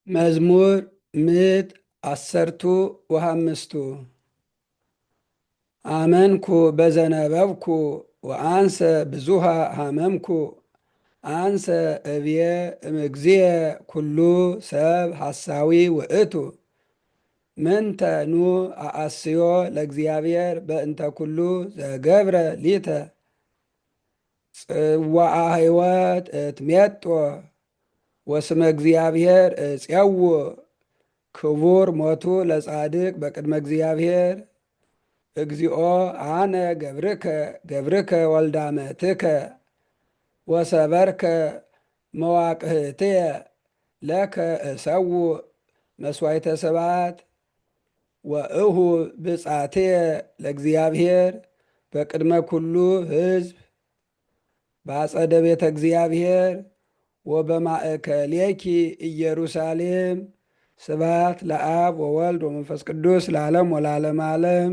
መዝሙር ምዕት አሰርቱ ወሃምስቱ አመንኩ በዘነበብኩ ወአንሰ ብዙሃ ሃመምኩ አንሰ እብየ እምግዚየ ኩሉ ሰብ ሐሳዊ ውእቱ ምንተ ኑ አአስዮ ለእግዚአብሔር በእንተ ኩሉ ዘገብረ ሊተ ጽዋዓ ሕይወት እትሜጦ ወስመ እግዚአብሔር እፄው ክቡር ሞቱ ለጻድቅ በቅድመ እግዚአብሔር እግዚኦ አነ ገብርከ ወልዳመትከ ወሰበርከ መዋቅህትየ ለከ እሰው መስዋዕተ ስብሐት ወእሁ ብጻትየ ለእግዚአብሔር በቅድመ ኩሉ ሕዝብ በአጸደ ቤተ እግዚአብሔር ወበማእከሌኪ ኢየሩሳሌም። ስብሐት ለአብ ወወልድ ወመንፈስ ቅዱስ ለዓለም ወለዓለመ ዓለም።